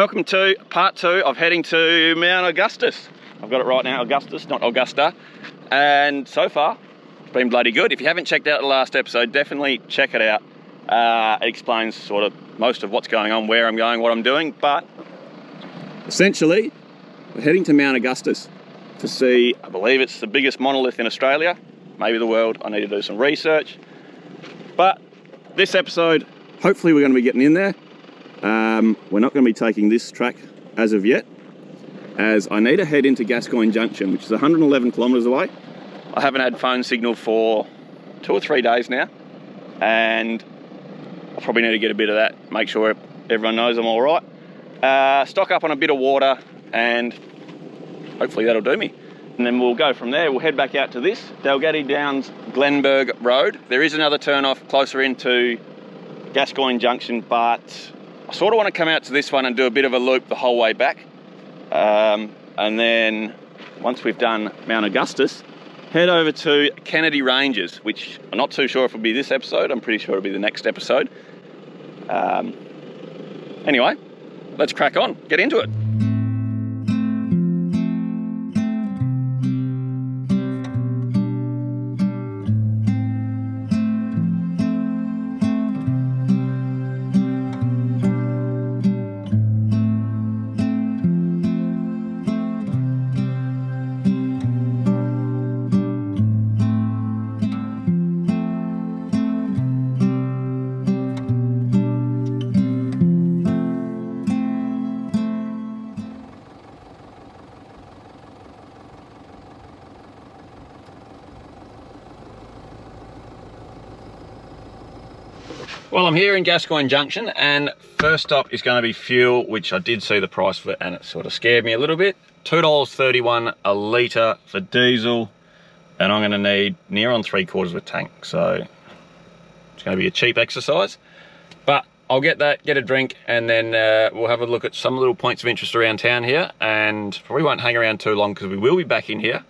Welcome to part 2 of heading to Mt Augustus. I've got it right now, Augustus, not Augusta. And so far, it's been bloody good. If you haven't checked out the last episode, definitely check it out. It explains sort of most of what's going on, where I'm going, what I'm doing. But essentially, we're heading to Mt Augustus to see, I believe it's the biggest monolith in Australia, maybe the world. I need to do some research. But this episode, hopefully we're going to be getting in there. We're not going to be taking this track as of yet, as I need to head into Gascoyne Junction, which is 111 kilometres away. I haven't had phone signal for 2 or 3 days now, and I probably need to get a bit of that, make sure everyone knows I'm all right. Stock up on a bit of water, and hopefully that'll do me. And then we'll go from there. We'll head back out to this Dalgety Downs Glenberg Road. There is another turn off closer into Gascoyne Junction, but I sort of want to come out to this one and do a bit of a loop the whole way back. And then once we've done Mt Augustus, head over to Kennedy Ranges, which I'm not too sure if it'll be this episode. I'm pretty sure it'll be the next episode. Anyway, let's crack on, get into it. Well, I'm here in Gascoyne Junction, and first stop is going to be fuel, which I did see the price of it and it sort of scared me a little bit. $2.31 a litre for diesel, and I'm going to need near on 3/4 of a tank, so it's going to be a cheap exercise. But I'll get that, get a drink, and then we'll have a look at some little points of interest around town here, and probably won't hang around too long because we will be back in here.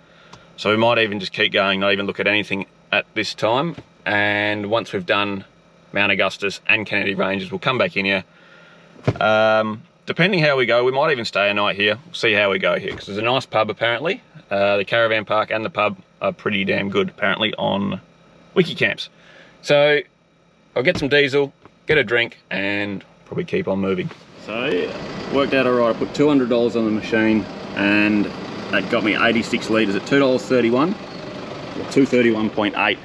So we might even just keep going, not even look at anything at this time. And once we've done Mt Augustus and Kennedy Ranges, we'll come back in here. Depending how we go, we might even stay a night here. We'll see how we go here, because there's a nice pub apparently. The caravan park and the pub are pretty damn good apparently on Wikicamps. So I'll get some diesel, get a drink, and probably keep on moving. So yeah, worked out alright. I put $200 on the machine, and that got me 86 litres at $2.31, or 231.8,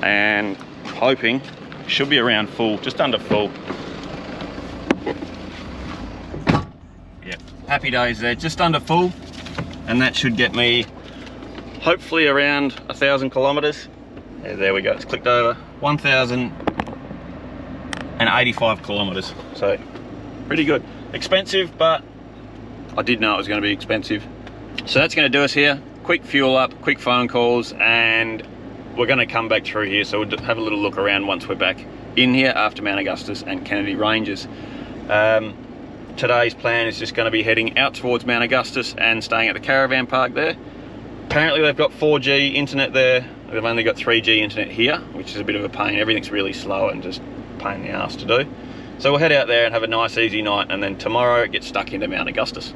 and hoping should be around full, just under full. Yeah, happy days there, just under full, and that should get me hopefully around 1,000 kilometres. Yeah, there we go, it's clicked over, 1,085 kilometres, so pretty good. Expensive, but I did know it was going to be expensive. So that's going to do us here. Quick fuel up, quick phone calls, and we're going to come back through here, so we'll have a little look around once we're back in here after Mt Augustus and Kennedy Ranges. Today's plan is just going to be heading out towards Mt Augustus and staying at the caravan park there. Apparently they've got 4G internet there. They've only got 3G internet here, which is a bit of a pain. Everything's really slow and just a pain in the ass to do. So we'll head out there and have a nice easy night, and then tomorrow get stuck into Mt Augustus.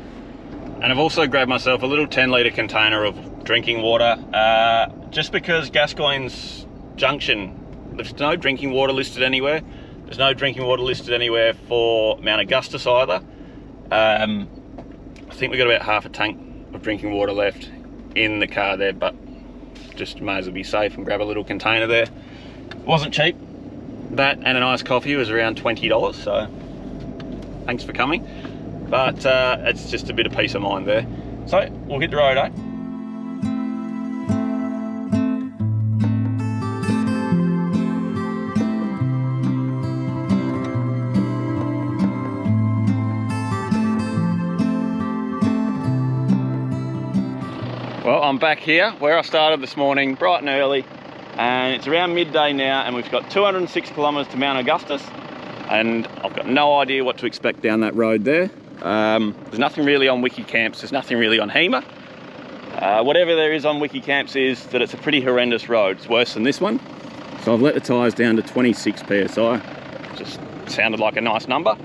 And I've also grabbed myself a little 10-litre container of drinking water, just because Gascoyne's Junction, there's no drinking water listed anywhere. There's no drinking water listed anywhere for Mt Augustus either. I think we've got about half a tank of drinking water left in the car there, but just may as well be safe and grab a little container there. It wasn't cheap. That and an iced coffee was around $20, so thanks for coming. But it's just a bit of peace of mind there. So we'll hit the road, eh? Well, I'm back here where I started this morning, bright and early, and it's around midday now, and we've got 206 kilometres to Mt Augustus, and I've got no idea what to expect down that road there. There's nothing really on Wikicamps, there's nothing really on HEMA. Whatever there is on Wikicamps is that it's a pretty horrendous road. It's worse than this one. So I've let the tyres down to 26 PSI. Just sounded like a nice number.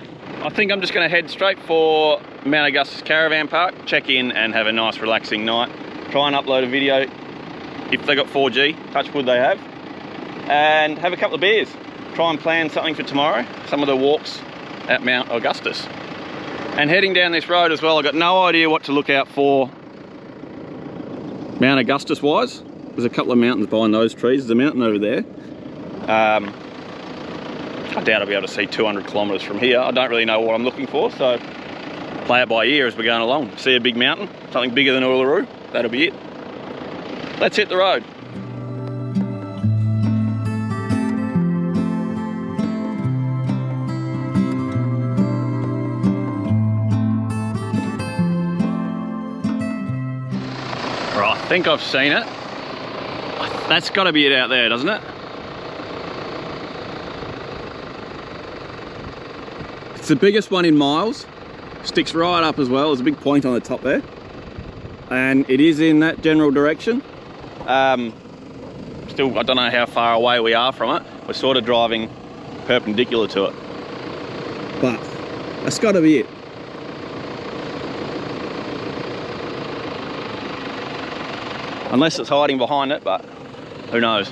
I think I'm just going to head straight for Mt Augustus Caravan Park, check in and have a nice relaxing night. Try and upload a video if they got 4G, touch wood they have, and have a couple of beers. Try and plan something for tomorrow, some of the walks at Mt Augustus. And heading down this road as well, I've got no idea what to look out for Mt Augustus wise. There's a couple of mountains behind those trees. There's a mountain over there. I doubt I'll be able to see 200 kilometres from here. I don't really know what I'm looking for, so play it by ear as we're going along. See a big mountain, something bigger than Uluru, that'll be it. Let's hit the road. Right, I think I've seen it. That's got to be it out there, doesn't it? It's the biggest one in miles. Sticks right up as well. There's a big point on the top there. And it is in that general direction. Still, I don't know how far away we are from it. We're sort of driving perpendicular to it. But that's got to be it. Unless it's hiding behind it, but who knows.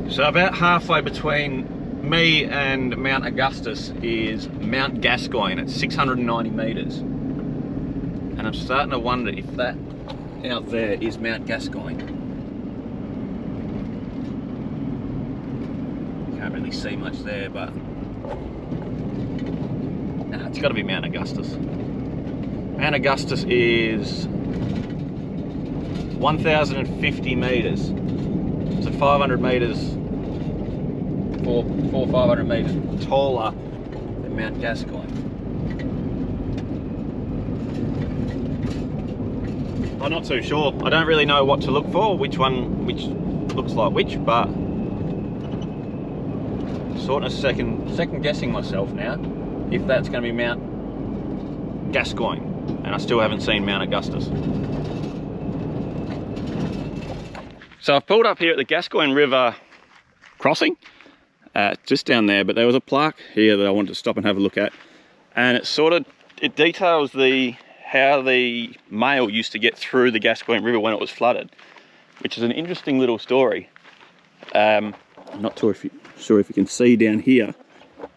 So about halfway between me and Mt Augustus is Mount Gascoyne at 690 metres. And I'm starting to wonder if that out there is Mount Gascoyne. Can't really see much there, but nah, it's got to be Mount Augustus. Mount Augustus is 1,050 metres. So 500 metres, 500 metres taller than Mount Gascoyne. I'm not too sure. I don't really know what to look for, which looks like which, but sort of second guessing myself now if that's going to be Mount Gascoyne, and I still haven't seen Mount Augustus. So I've pulled up here at the Gascoyne River crossing, just down there, but there was a plaque here that I wanted to stop and have a look at, and it details how the mail used to get through the Gascoyne River when it was flooded, which is an interesting little story. I'm not sure if you can see down here,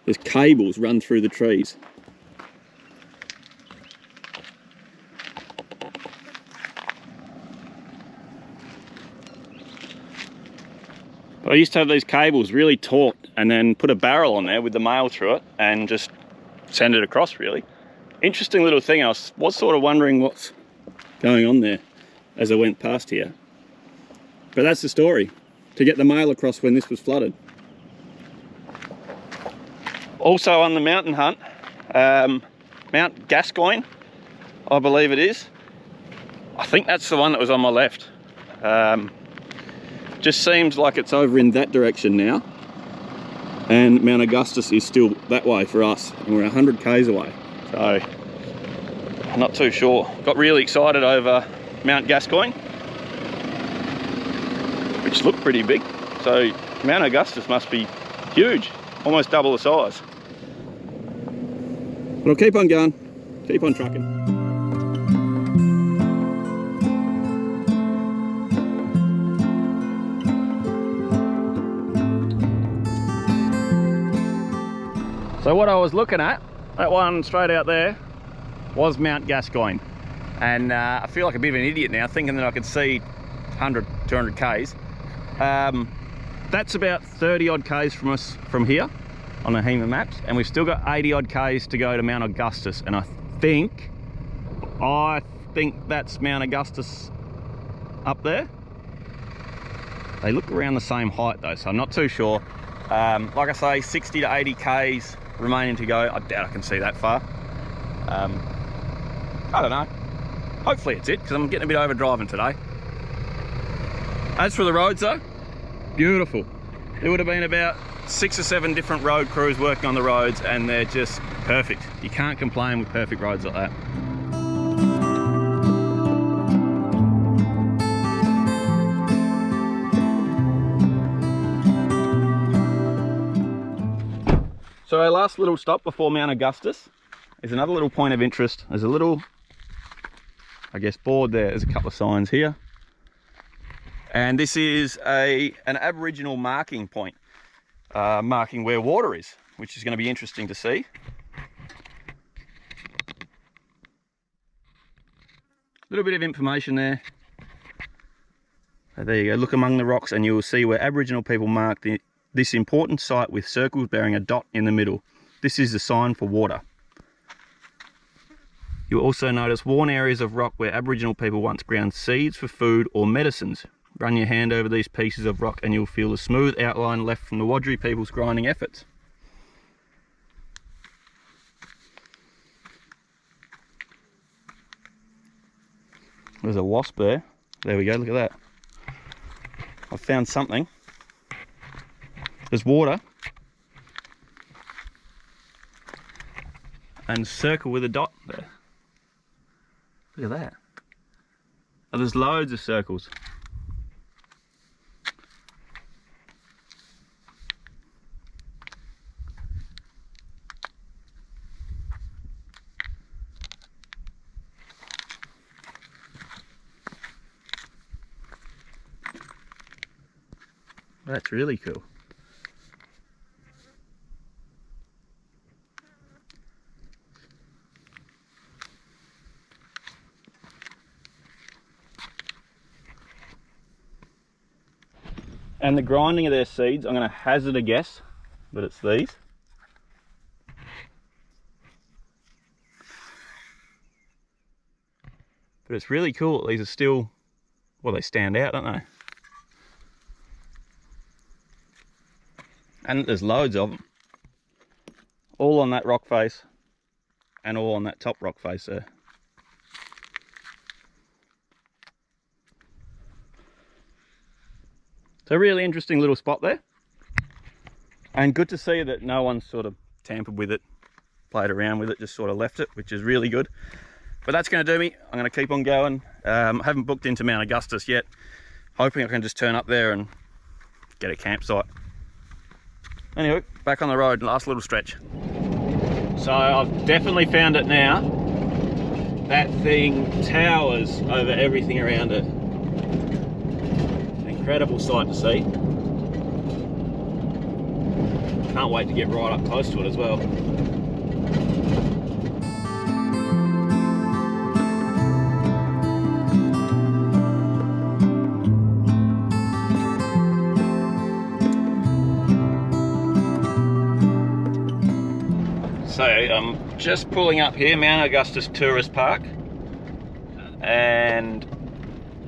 there's cables run through the trees. I used to have these cables really taut and then put a barrel on there with the mail through it and just send it across, really. Interesting little thing. I was sort of wondering what's going on there as I went past here. But that's the story, to get the mail across when this was flooded. Also on the mountain hunt, Mount Gascoyne, I believe it is. I think that's the one that was on my left. Just seems like it's over in that direction now, and Mount Augustus is still that way for us, and we're 100 k's away, so I'm not too sure. Got really excited over Mount Gascoyne, which looked pretty big, so Mount Augustus must be huge, almost double the size. But I'll keep on going, keep on trucking. So what I was looking at, that one straight out there, was Mount Gascoyne. And I feel like a bit of an idiot now, thinking that I could see 100, 200 k's. That's about 30 odd k's from us from here on the HEMA maps, and we've still got 80 odd k's to go to Mount Augustus. And I think that's Mount Augustus up there. They look around the same height though, so I'm not too sure. Like I say, 60 to 80 k's remaining to go. I doubt I can see that far. I don't know. Hopefully it's it, because I'm getting a bit overdriving today. As for the roads though, beautiful. There would have been about 6 or 7 different road crews working on the roads, and they're just perfect. You can't complain with perfect roads like that. So our last little stop before Mt Augustus is another little point of interest. There's a little, I guess, board there. There's a couple of signs here. And this is an Aboriginal marking point, marking where water is, which is going to be interesting to see. A little bit of information there. So there you go, look among the rocks and you will see where Aboriginal people mark this important site with circles bearing a dot in the middle. This is the sign for water. You'll also notice worn areas of rock where Aboriginal people once ground seeds for food or medicines. Run your hand over these pieces of rock and you'll feel the smooth outline left from the Wadri people's grinding efforts. There's a wasp there. There we go, look at that. I found something. There's water. And circle with a dot there. Look at that. Oh, there's loads of circles. That's really cool. And the grinding of their seeds, I'm going to hazard a guess, but it's these. But it's really cool that these are still, well, they stand out, don't they? And there's loads of them. All on that rock face and all on that top rock face there. So a really interesting little spot there. And good to see that no one's sort of tampered with it, played around with it, just sort of left it, which is really good. But that's going to do me. I'm going to keep on going. I haven't booked into Mt Augustus yet. Hoping I can just turn up there and get a campsite. Anyway, back on the road, last little stretch. So I've definitely found it now. That thing towers over everything around it. An incredible sight to see. Can't wait to get right up close to it as well. So I'm just pulling up here, Mt Augustus Tourist Park, and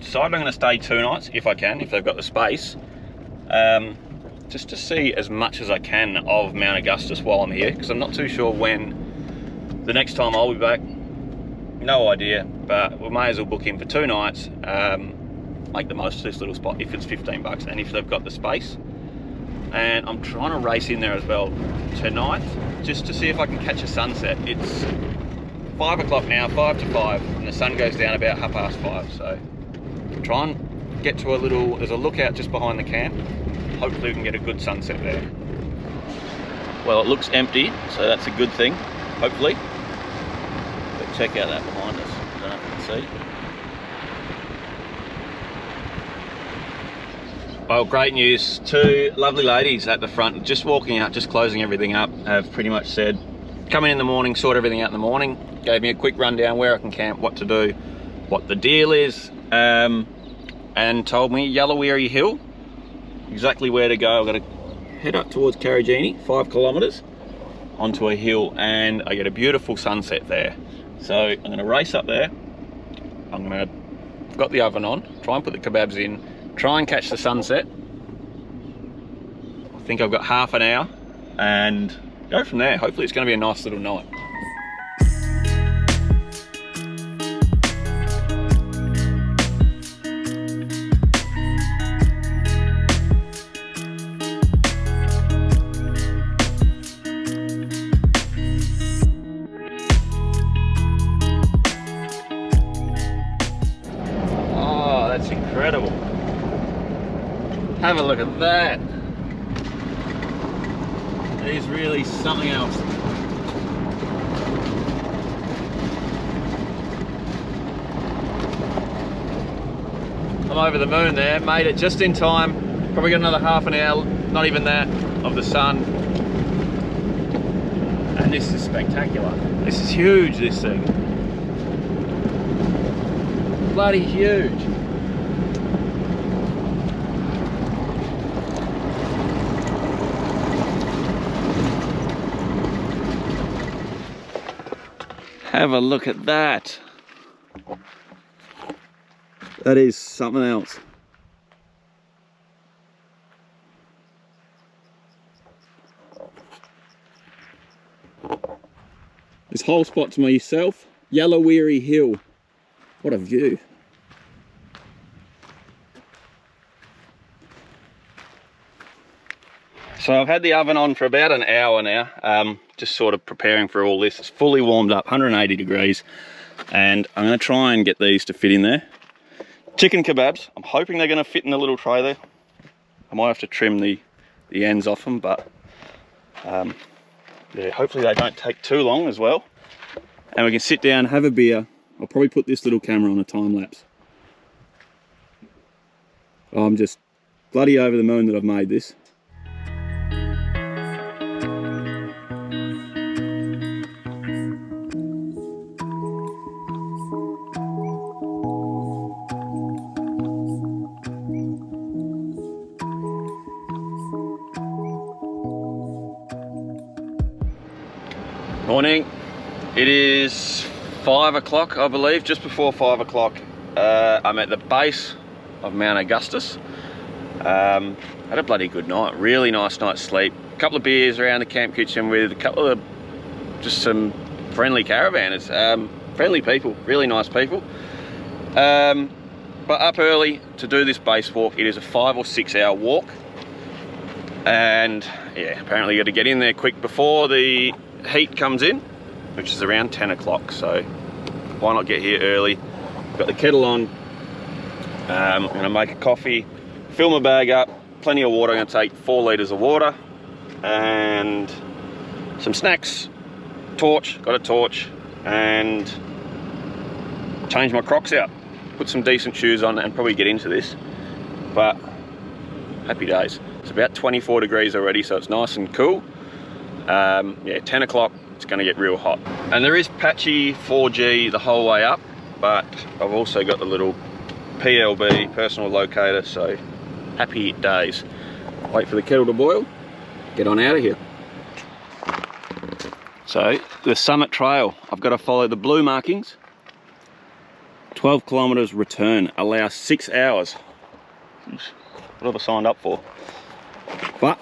decided I'm going to stay 2 nights if I can, if they've got the space, just to see as much as I can of Mt Augustus while I'm here, because I'm not too sure when the next time I'll be back. No idea, but we may as well book in for 2 nights, make the most of this little spot if it's $15 and if they've got the space. And I'm trying to race in there as well tonight, just to see if I can catch a sunset. It's 5 o'clock now, 5 to 5, and the sun goes down about 5:30, so try and get to a little, there's a lookout just behind the camp. Hopefully we can get a good sunset there. Well, it looks empty, so that's a good thing, hopefully. But check out that behind us, I don't know if you can see. Well, great news. 2 lovely ladies at the front, just walking out, just closing everything up, have pretty much said, come in the morning, sort everything out in the morning. Gave me a quick rundown where I can camp, what to do, what the deal is, and told me Yallowiri Hill, exactly where to go. I've got to head up towards Karragini, 5 kilometres, onto a hill, and I get a beautiful sunset there. So I'm going to race up there. I'm going to, got the oven on, try and put the kebabs in, try and catch the sunset. I think I've got half an hour and go from there. Hopefully it's going to be a nice little night. Oh, that's incredible. Have a look at that. It is really something else. I'm over the moon there, made it just in time. Probably got another half an hour, not even that, of the sun. And this is spectacular. This is huge, this thing. Bloody huge. Have a look at that. That is something else. This whole spot to myself, Yellowweary Hill. What a view. So I've had the oven on for about an hour now, just sort of preparing for all this. It's fully warmed up, 180 degrees, and I'm going to try and get these to fit in there. Chicken kebabs, I'm hoping they're going to fit in the little tray there. I might have to trim the ends off them, but yeah, hopefully they don't take too long as well. And we can sit down, have a beer. I'll probably put this little camera on a time lapse. I'm just bloody over the moon that I've made this. Morning. It is 5 o'clock, I believe, just before 5 o'clock. I'm at the base of Mt Augustus. Had a bloody good night, really nice night's sleep. A couple of beers around the camp kitchen with a couple of just some friendly caravanners. Friendly people, really nice people. But up early to do this base walk. It is a 5 or 6 hour walk. And yeah, apparently you got to get in there quick before the heat comes in, which is around 10 o'clock, so why not get here early? Got the kettle on. I'm gonna make a coffee, fill my bag up, plenty of water. I'm gonna take 4 litres of water and some snacks, torch, got a torch, and change my Crocs out, put some decent shoes on and probably get into this. But happy days. It's about 24 degrees already, so it's nice and cool. Yeah, 10 o'clock, it's going to get real hot. And there is patchy 4G the whole way up, but I've also got the little PLB, personal locator, so happy days. Wait for the kettle to boil, get on out of here. So, the summit trail, I've got to follow the blue markings. 12 kilometres return, allow 6 hours. What have I signed up for? But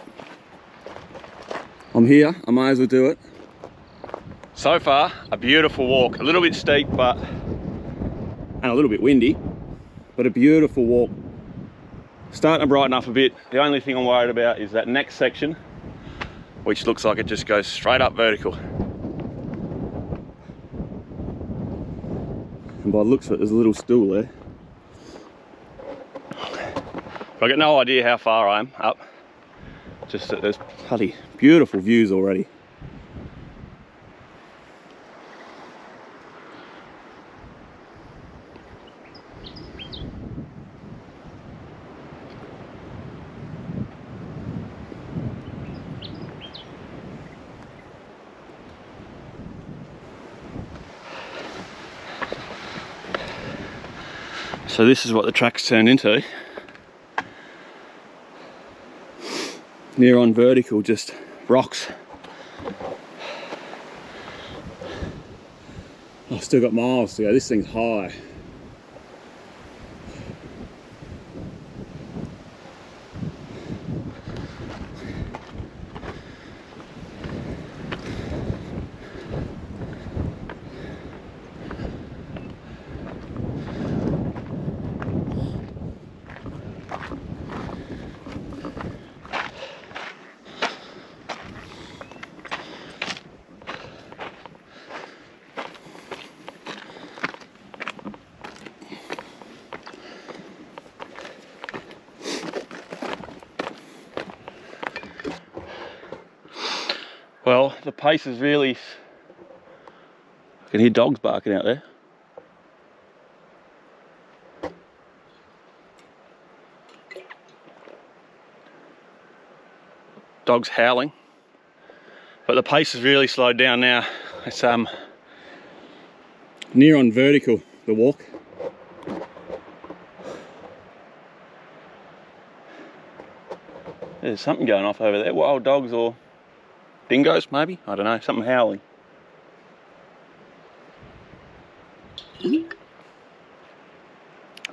I'm here, I might as well do it. So far, a beautiful walk. A little bit steep, and a little bit windy, but a beautiful walk. Starting to brighten up a bit. The only thing I'm worried about is that next section, which looks like it just goes straight up vertical. And by the looks of it, there's a little stool there. I've got no idea how far I am up. Just that there's bloody beautiful views already. So this is what the track's turned into. Near on vertical, just rocks. I've still got miles to go. This thing's high. the pace is really... I can hear dogs barking out there. Dogs howling. But the pace has really slowed down now. It's near on vertical, the walk. There's something going off over there. Wild dogs or dingoes, maybe? I don't know, something howling.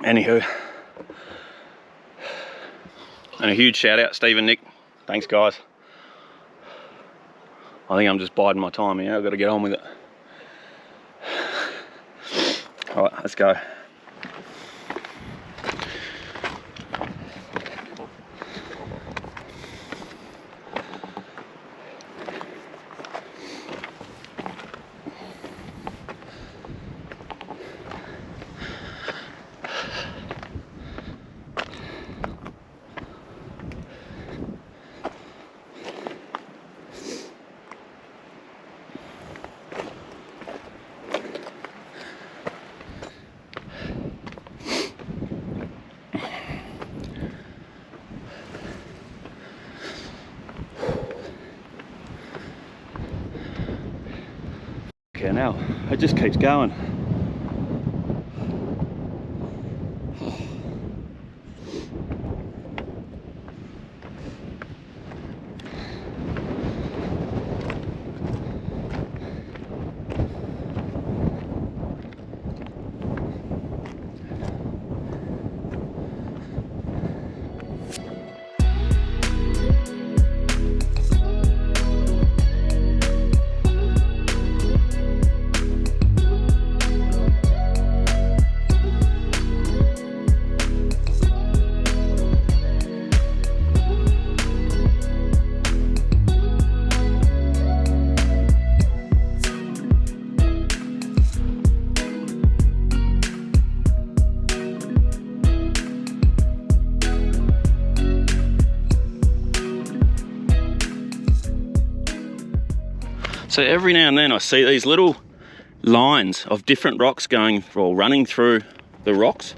Anywho. And a huge shout out, Steve and Nick. Thanks, guys. I think I'm just biding my time here. I've got to get on with it. All right, let's go. Okay, now it just keeps going. So every now and then I see these little lines of different rocks going or running through the rocks.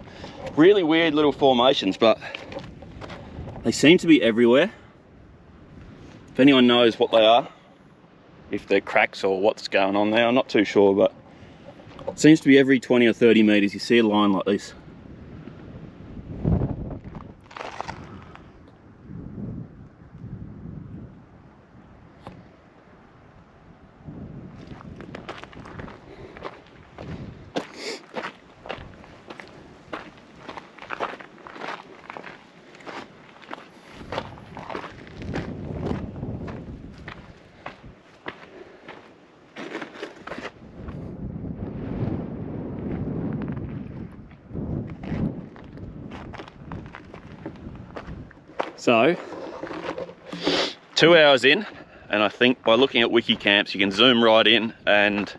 Really weird little formations, but they seem to be everywhere. If anyone knows what they are, if they're cracks or what's going on there, I'm not too sure, but it seems to be every 20 or 30 meters you see a line like this. So, 2 hours in, and I think by looking at wiki camps you can zoom right in and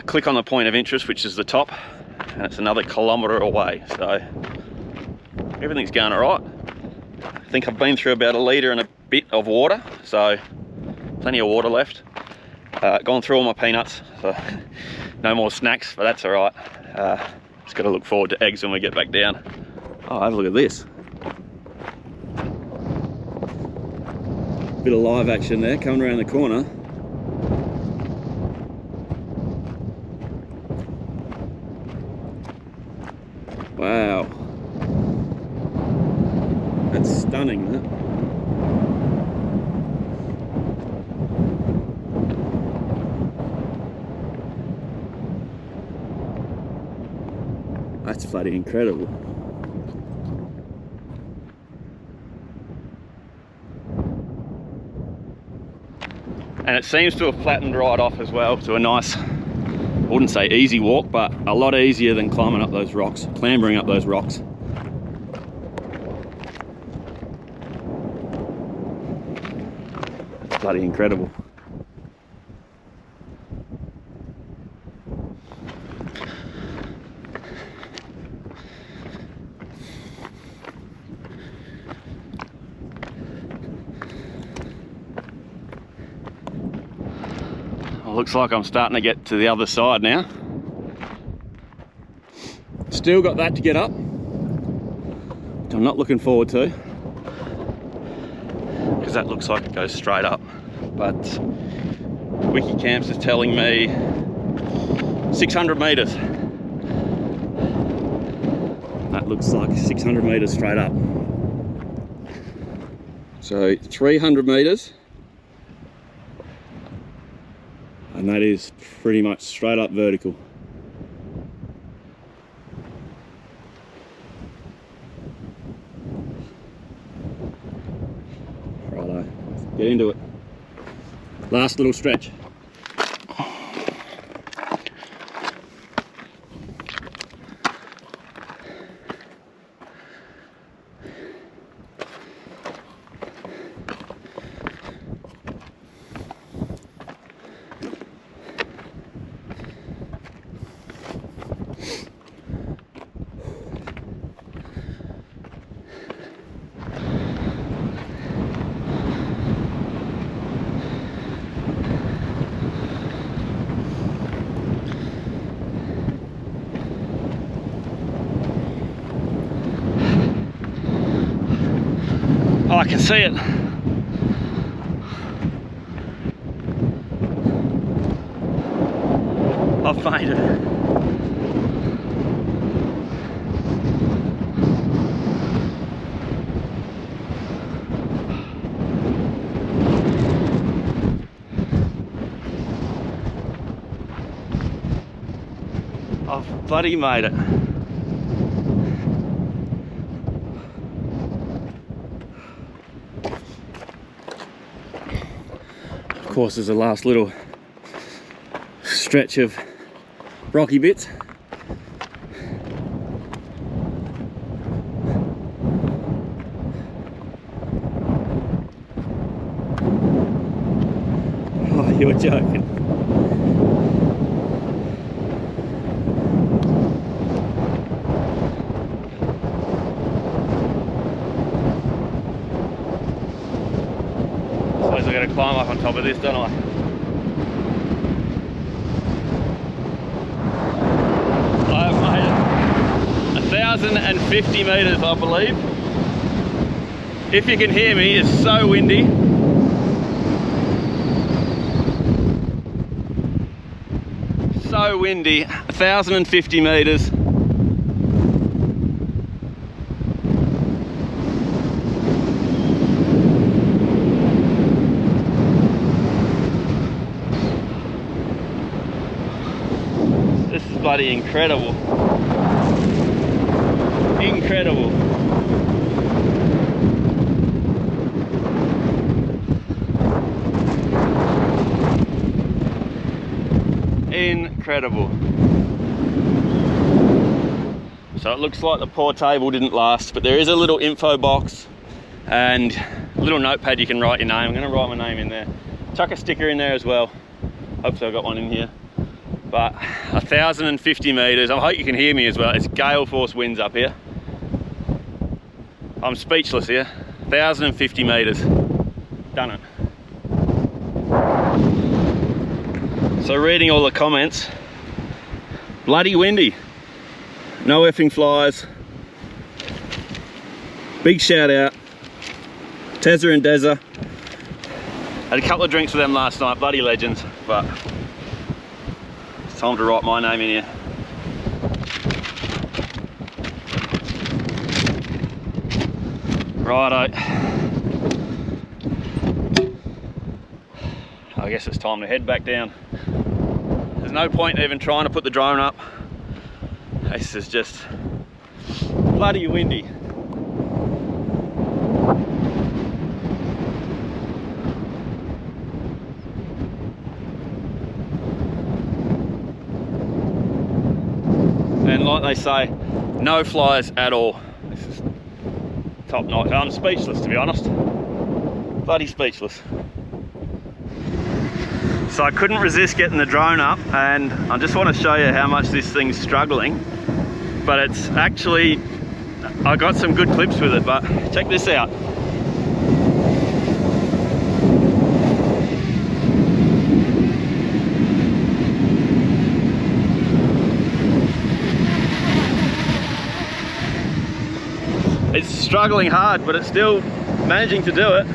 click on the point of interest, which is the top, and it's another kilometre away. So everything's going all right. I think I've been through about 1 litre and a bit of water, so plenty of water left. Gone through all my peanuts, so no more snacks, but that's all right. Just got to look forward to eggs when we get back down. Oh, have a look at this. Bit of live action there, coming around the corner. Wow. That's stunning, that. That's bloody incredible. And it seems to have flattened right off as well to a nice, I wouldn't say easy walk, but a lot easier than climbing up those rocks, clambering up those rocks. It's bloody incredible. Looks like I'm starting to get to the other side now. Still got that to get up, which I'm not looking forward to, because that looks like it goes straight up. But Wikicamps is telling me 600 meters. That looks like 600 meters straight up. So 300 meters, and that is pretty much straight up vertical. Righto, get into it. Last little stretch. Oh, I can see it. I've made it. I've bloody made it. Of course, there's a last little stretch of rocky bits. Oh, you're joking. Suppose I've got to climb up on top of this, don't I? I've made it. 1,050 meters, I believe. If you can hear me, it's so windy. So windy. 1,050 meters. This is bloody incredible. Incredible. Incredible. So it looks like the poor table didn't last, but there is a little info box and a little notepad you can write your name. I'm going to write my name in there. Chuck a sticker in there as well. Hopefully I've got one in here. But 1,050 meters. I hope you can hear me as well. It's gale force winds up here. I'm speechless here. 1,050 meters. Done it. So reading all the comments, bloody windy. No effing flies. Big shout out. Tezza and Dezza. Had a couple of drinks with them last night, bloody legends, but it's time to write my name in here. Righto. I guess it's time to head back down. There's no point even trying to put the drone up. This is just bloody windy. And like they say, no flies at all. This is top notch. I'm speechless, to be honest. Bloody speechless. So I couldn't resist getting the drone up, and I just want to show you how much this thing's struggling. But it's actually, I got some good clips with it, but check this out. struggling hard, but it's still managing to do it.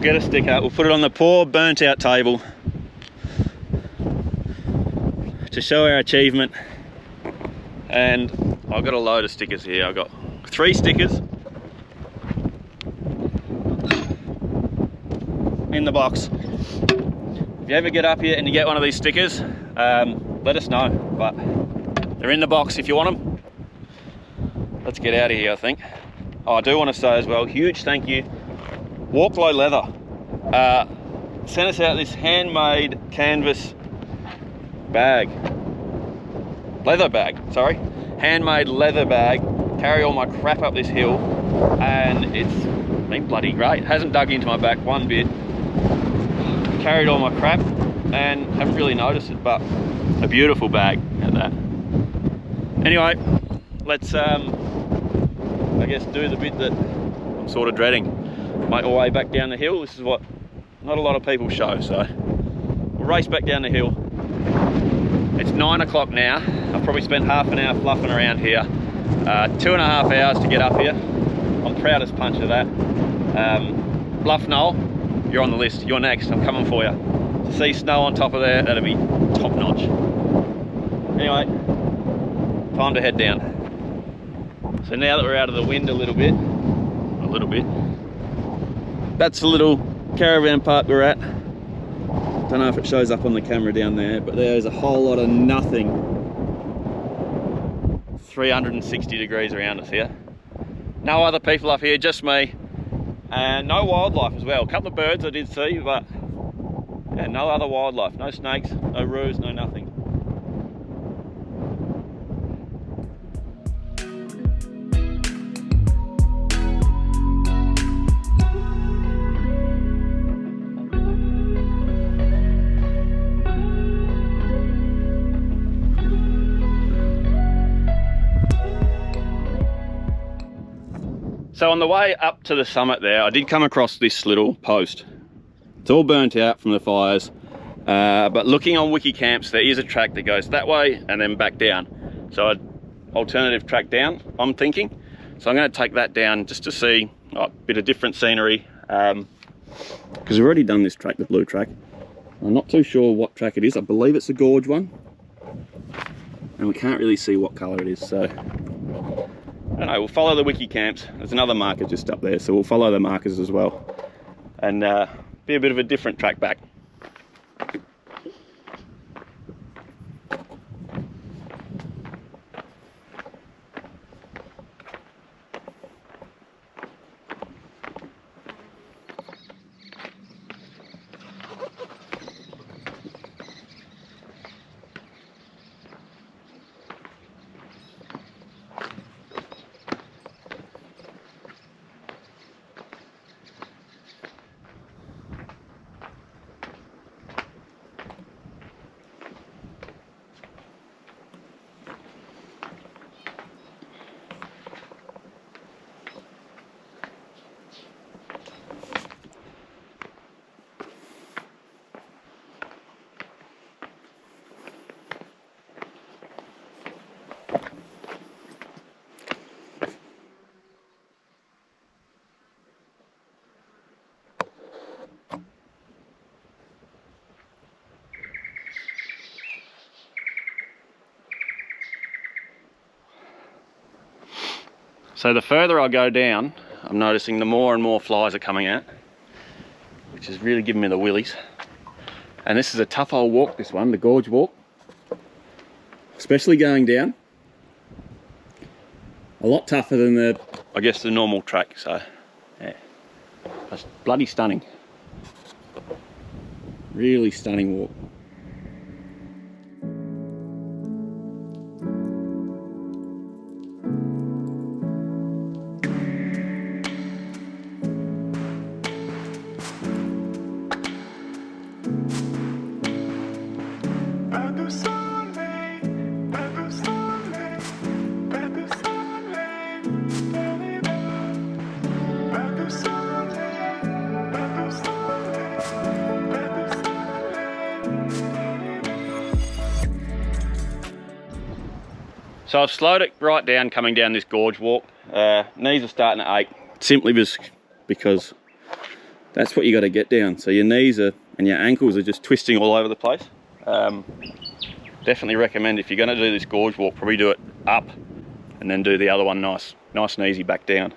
Get a sticker, we'll put it on the poor burnt out table to show our achievement. And I've got a load of stickers here. I've got 3 stickers in the box. If you ever get up here and you get one of these stickers, let us know, but they're in the box if you want them. Let's get out of here, I think. Oh, I do want to say as well, huge thank you, Walk Low Leather sent us out this handmade canvas bag, leather bag, sorry, handmade leather bag, carry all my crap up this hill, and it's been bloody great. Hasn't dug into my back one bit, carried all my crap and haven't really noticed it, but a beautiful bag at that. Anyway, let's I guess do the bit that I'm sort of dreading. Make my way back down the hill. This is what not a lot of people show, so we'll race back down the hill. It's 9 o'clock now. I've probably spent half an hour fluffing around here. 2.5 hours to get up here. I'm proud as punch of that. Bluff Knoll, you're on the list. You're next. I'm coming for you. To see snow on top of there, that'll be top notch. Anyway, time to head down. So now that we're out of the wind a little bit, that's the little caravan park we're at. Don't know if it shows up on the camera down there, but there's a whole lot of nothing. 360 degrees around us here. No other people up here, just me. And no wildlife as well. A couple of birds I did see, but yeah, no other wildlife. No snakes, no roos, no nothing. So on the way up to the summit there, I did come across this little post. It's all burnt out from the fires, but looking on Wiki Camps, there is a track that goes that way and then back down. So an alternative track down, I'm thinking. So I'm going to take that down just to see a bit of different scenery, because we've already done this track, the blue track. I'm not too sure what track it is. I believe it's the gorge one, and we can't really see what colour it is, so I don't know, we'll follow the Wiki Camps. There's another marker just up there, so we'll follow the markers as well, and be a bit of a different track back. So the further I go down, I'm noticing the more and more flies are coming out, which is really giving me the willies. And this is a tough old walk, this one, the gorge walk, especially going down. A lot tougher than the, I guess, the normal track. So yeah, that's bloody stunning. Really stunning walk. So I've slowed it right down coming down this gorge walk. Knees are starting to ache, simply just because that's what you got to get down. So your knees are and your ankles are just twisting all over the place. Definitely recommend, if you're going to do this gorge walk, probably do it up and then do the other one nice and easy back down.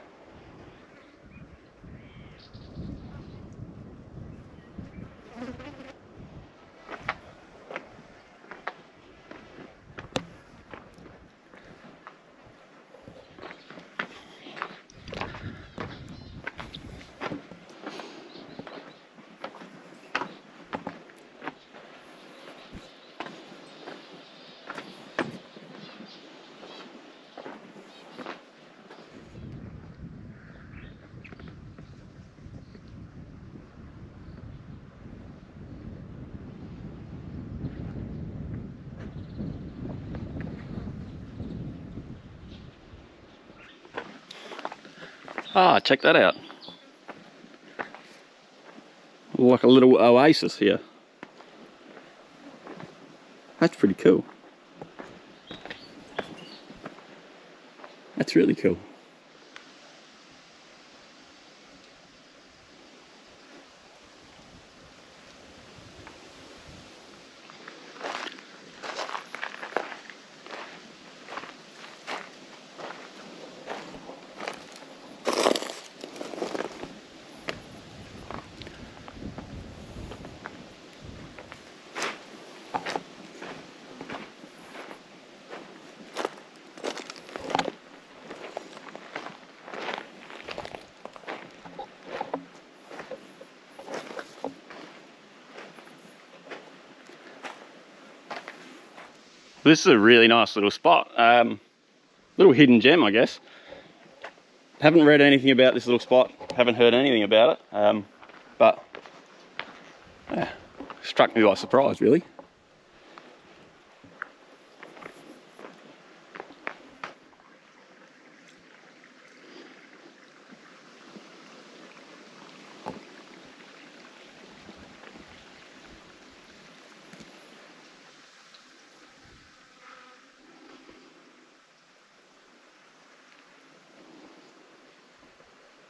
Ah, check that out. Like a little oasis here. That's pretty cool. That's really cool. This is a really nice little spot. Little hidden gem, I guess. Haven't read anything about this little spot, haven't heard anything about it, but yeah, struck me by surprise, really.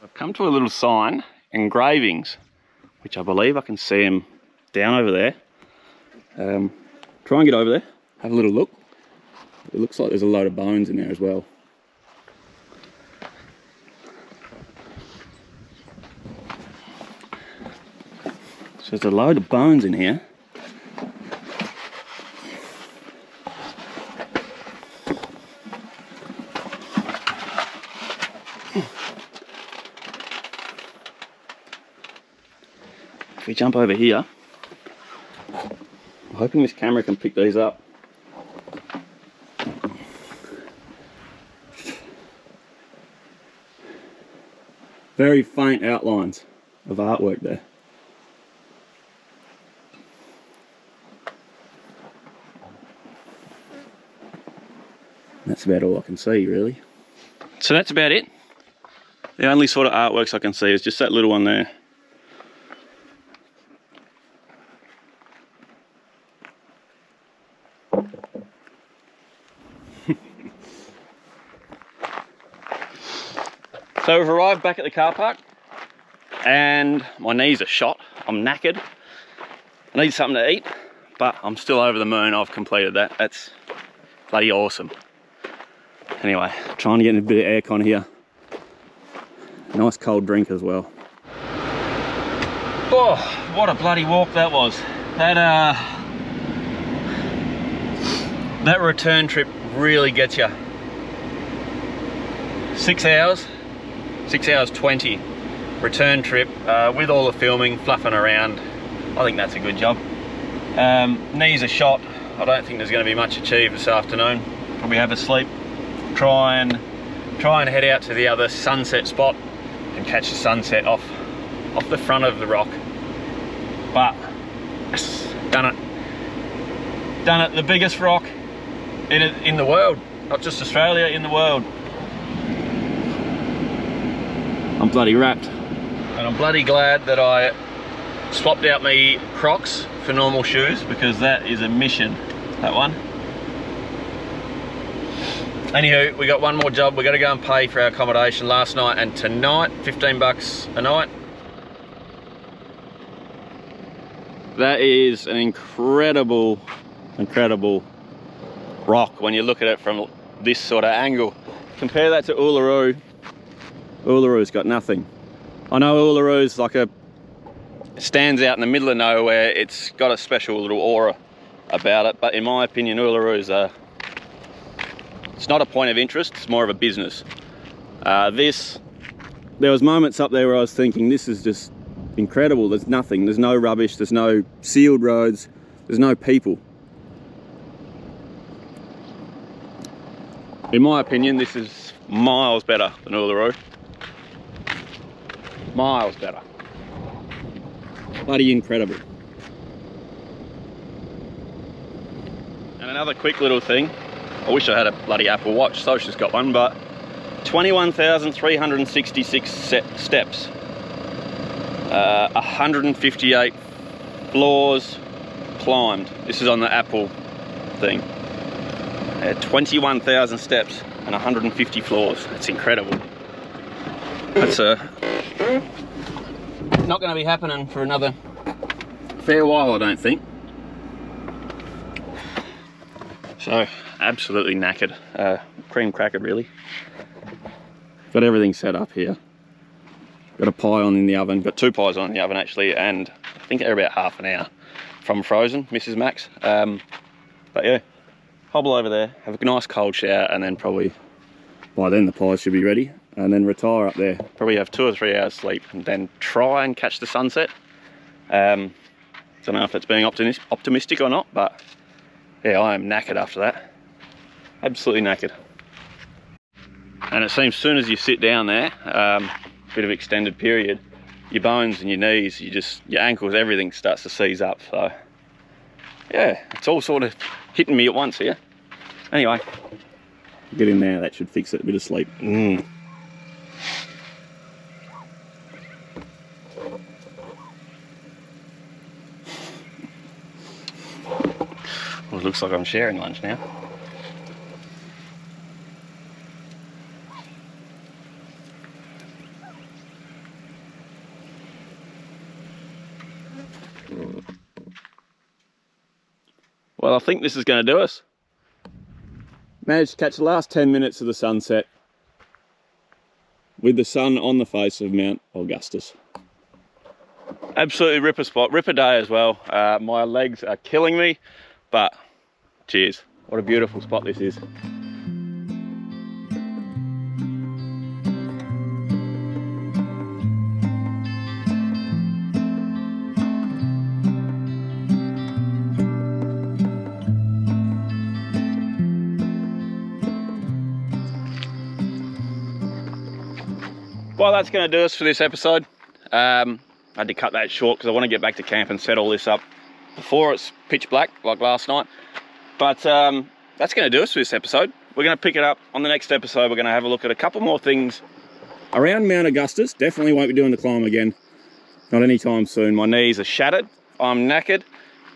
I've come to a little sign, engravings, which I believe I can see them down over there. Try and get over there, have a little look. It looks like there's a load of bones in there as well. So there's a load of bones in here. If we jump over here, I'm hoping this camera can pick these up. Very faint outlines of artwork there. That's about all I can see, really. So that's about it. The only sort of artworks I can see is just that little one there. So we've arrived back at the car park and my knees are shot. I'm knackered. I need something to eat, but I'm still over the moon. I've completed that. That's bloody awesome. Anyway, trying to get in a bit of aircon here. Nice cold drink as well. Oh, what a bloody walk that was. That return trip really gets you. 6 hours. 6 hours 20 return trip with all the filming, fluffing around. I think that's a good job. Knees are shot. I don't think there's going to be much achieved this afternoon. Probably have a sleep. Try and head out to the other sunset spot and catch the sunset off the front of the rock. But yes, done it. Done it. The biggest rock in the world, not just Australia, in the world. I'm bloody wrapped. And I'm bloody glad that I swapped out my Crocs for normal shoes, because that is a mission, that one. Anywho, we got one more job. We're going to go and pay for our accommodation last night and tonight, 15 bucks a night. That is an incredible rock when you look at it from this sort of angle. Compare that to Uluru. Uluru's got nothing. I know Uluru's like stands out in the middle of nowhere. It's got a special little aura about it, but in my opinion, Uluru's it's not a point of interest, it's more of a business. There was moments up there where I was thinking, this is just incredible. There's nothing, there's no rubbish, there's no sealed roads, there's no people. In my opinion, this is miles better than Uluru. Miles better. Bloody incredible. And another quick little thing, I wish I had a bloody Apple Watch, Socia's got one, but 21,366 steps, 158 floors climbed. This is on the Apple thing. 21,000 steps and 150 floors. That's incredible. That's not going to be happening for another fair while, I don't think. So, absolutely knackered. Cream crackered, really. Got everything set up here. Got a pie on in the oven. Got 2 pies on in the oven, actually, and I think they're about half an hour from frozen, Mrs. Max. But yeah, hobble over there, have a nice cold shower, and then probably by then the pies should be ready, and then retire up there. Probably have 2 or 3 hours sleep, and then try and catch the sunset. Don't know if that's being optimistic or not, but yeah, I am knackered after that. Absolutely knackered. And it seems as soon as you sit down there, bit of extended period, your bones and your knees, your ankles, everything starts to seize up. So yeah, it's all sort of hitting me at once here. Anyway, get in there, that should fix it, a bit of sleep. Well, it looks like I'm sharing lunch now. Well, I think this is going to do us. Managed to catch the last 10 minutes of the sunset with the sun on the face of Mt Augustus. Absolutely ripper spot, ripper day as well. My legs are killing me, but cheers. What a beautiful spot this is. Well, that's going to do us for this episode. I had to cut that short because I want to get back to camp and set all this up before it's pitch black like last night. But that's going to do us for this episode. We're going to pick it up on the next episode. We're going to have a look at a couple more things around Mt Augustus. Definitely won't be doing the climb again. Not anytime soon. My knees are shattered. I'm knackered,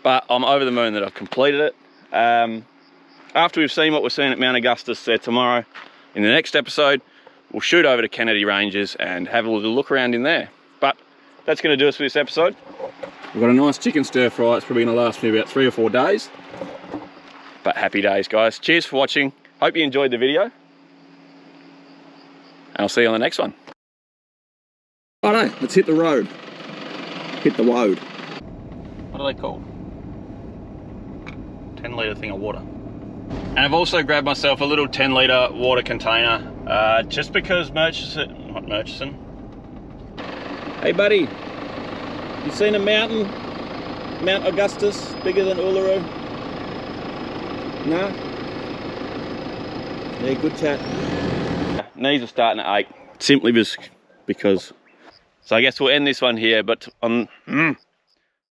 but I'm over the moon that I've completed it. After we've seen what we're seeing at Mt Augustus there tomorrow, in the next episode, we'll shoot over to Kennedy Ranges and have a little look around in there. But that's going to do us for this episode. We've got a nice chicken stir fry. It's probably going to last me about 3 or 4 days. But happy days, guys. Cheers for watching. Hope you enjoyed the video. And I'll see you on the next one. Righto, let's hit the road. Hit the road. What are they called? 10-litre thing of water. And I've also grabbed myself a little 10-litre water container. Just because Murchison. Hey buddy, you seen a mountain? Mt Augustus, bigger than Uluru? No? Yeah, good chat. Knees are starting to ache, simply just because. So I guess we'll end this one here, but